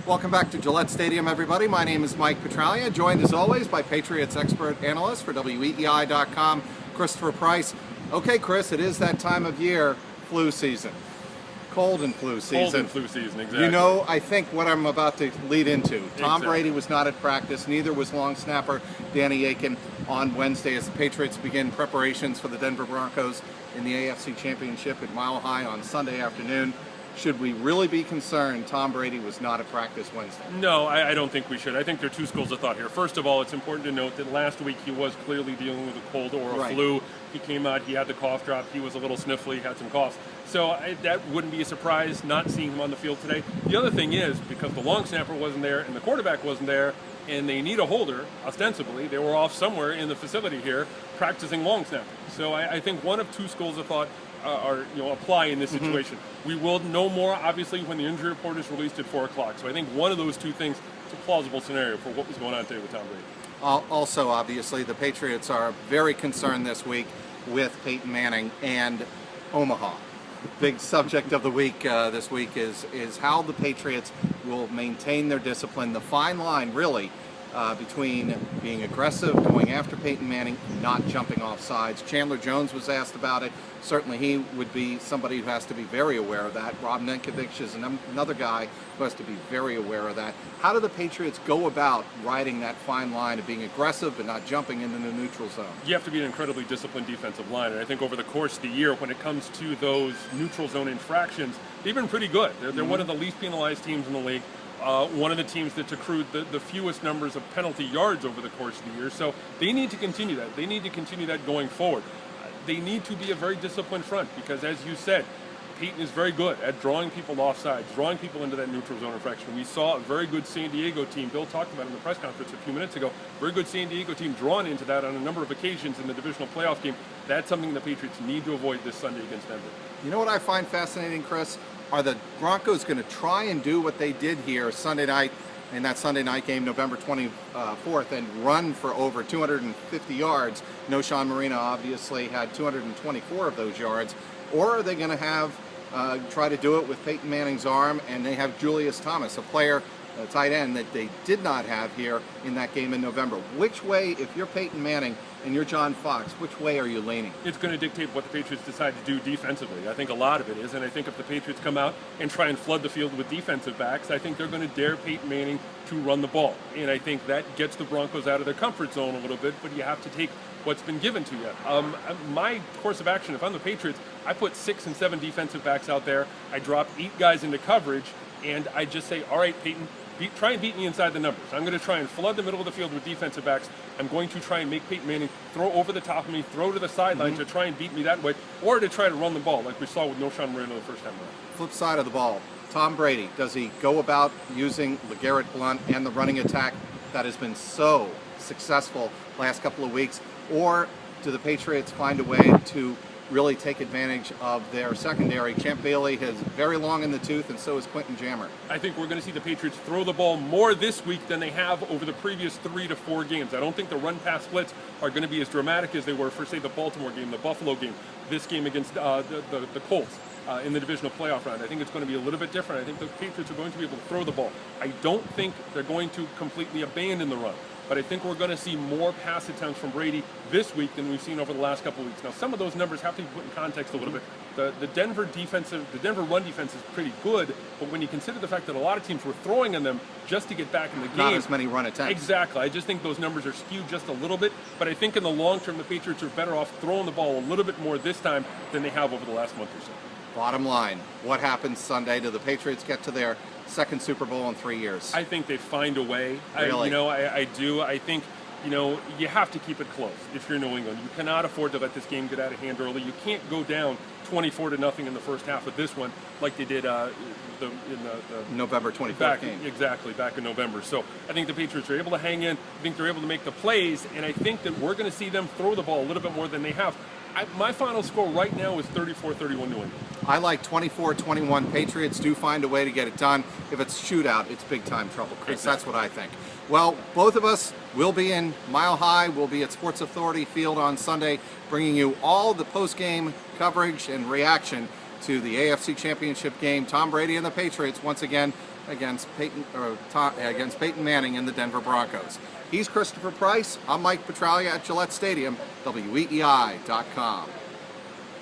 Welcome back to Gillette Stadium, everybody. My name is Mike Petraglia, joined as always by Patriots expert analyst for WEEI.com, Christopher Price. Okay, Chris, it is that time of year, flu season. Cold and flu season. Cold and flu season, exactly. You know, I think what I'm about to lead into. Tom Exactly. Brady was not at practice, neither was long snapper Danny Aiken on Wednesday as the Patriots begin preparations for the Denver Broncos in the AFC Championship at Mile High on Sunday afternoon. Should we really be concerned Tom Brady was not at practice Wednesday? No, I don't think we should. I think there are two schools of thought here. First of all, it's important to note that last week he was clearly dealing with a cold or a flu. He came out, he had the cough drop, he was a little sniffly, had some coughs. So that wouldn't be a surprise not seeing him on the field today. The other thing is, because the long snapper wasn't there and the quarterback wasn't there, and they need a holder, ostensibly, they were off somewhere in the facility here practicing long snapping. So I think one of two schools of thought apply in this situation. We will know more, obviously, when the injury report is released at 4 o'clock. So I think one of those two things is a plausible scenario for what was going on today with Tom Brady. Also, obviously, the Patriots are very concerned this week with Peyton Manning and Omaha. Big subject of the week this week is how the Patriots will maintain their discipline. The fine line, really, between being aggressive, going after Peyton Manning, and not jumping off sides. Chandler Jones was asked about it. Certainly he would be somebody who has to be very aware of that. Rob Ninkovich is another guy who has to be very aware of that. How do the Patriots go about riding that fine line of being aggressive but not jumping into the neutral zone? You have to be an incredibly disciplined defensive line, and I think over the course of the year, when it comes to those neutral zone infractions, they've been pretty good. They're one of the least penalized teams in the league. One of the teams that's accrued the fewest numbers of penalty yards over the course of the year. So they need to continue that. They need to continue that going forward. They need to be a very disciplined front because, as you said, Peyton is very good at drawing people off sides, drawing people into that neutral zone infraction. We saw a very good San Diego team, Bill talked about it in the press conference a few minutes ago, very good San Diego team drawn into that on a number of occasions in the divisional playoff game. That's something the Patriots need to avoid this Sunday against Denver. You know what I find fascinating, Chris? Are the Broncos going to try and do what they did here Sunday night in that Sunday night game, November 24th, and run for over 250 yards? Knowshon Marina obviously had 224 of those yards. Or are they going to have try to do it with Peyton Manning's arm, and they have Julius Thomas, a player, a tight end that they did not have here in that game in November? Which way, if you're Peyton Manning and you're John Fox, which way are you leaning? It's going to dictate what the Patriots decide to do defensively. I think a lot of it is, and I think if the Patriots come out and try and flood the field with defensive backs, I think they're going to dare Peyton Manning to run the ball. And I think that gets the Broncos out of their comfort zone a little bit, but you have to take what's been given to you. My course of action, if I'm the Patriots, I put 6 and 7 defensive backs out there. I drop 8 guys into coverage, and I just say, all right, Peyton, try and beat me inside the numbers. I'm going to try and flood the middle of the field with defensive backs. I'm going to try and make Peyton Manning throw over the top of me, throw to the sideline to try and beat me that way, or to try to run the ball like we saw with Knowshon Marina the first time around. Flip side of the ball, Tom Brady, does he go about using LeGarrette Blount and the running attack that has been so successful last couple of weeks, or do the Patriots find a way to really take advantage of their secondary? Champ Bailey is very long in the tooth, and so is Quentin Jammer. I think we're going to see the Patriots throw the ball more this week than they have over the previous 3 to 4 games. I don't think the run-pass splits are going to be as dramatic as they were for, say, the Baltimore game, the Buffalo game, this game against the Colts in the divisional playoff round. I think it's going to be a little bit different. I think the Patriots are going to be able to throw the ball. I don't think they're going to completely abandon the run, but I think we're going to see more pass attempts from Brady this week than we've seen over the last couple of weeks. Now, some of those numbers have to be put in context a little bit. The Denver run defense is pretty good, but when you consider the fact that a lot of teams were throwing on them just to get back in the game. Not as many run attempts. Exactly. I just think those numbers are skewed just a little bit, but I think in the long term, the Patriots are better off throwing the ball a little bit more this time than they have over the last month or so. Bottom line, what happens Sunday? Do the Patriots get to their second Super Bowl in 3 years? I think they find a way. Really? I do. I think, you have to keep it close if you're New England. You cannot afford to let this game get out of hand early. You can't go down 24-0 in the first half of this one like they did in the November 24th game. Exactly, back in November. So I think the Patriots are able to hang in. I think they're able to make the plays, and I think that we're going to see them throw the ball a little bit more than they have. My final score right now is 34-31 New England. I like 24-21 Patriots. Do find a way to get it done. If it's shootout, it's big-time trouble, Chris. Exactly. That's what I think. Well, both of us will be in Mile High. We'll be at Sports Authority Field on Sunday, bringing you all the post-game coverage and reaction to the AFC Championship game. Tom Brady and the Patriots once again against against Peyton Manning and the Denver Broncos. He's Christopher Price. I'm Mike Petraglia at Gillette Stadium, WEEI.com.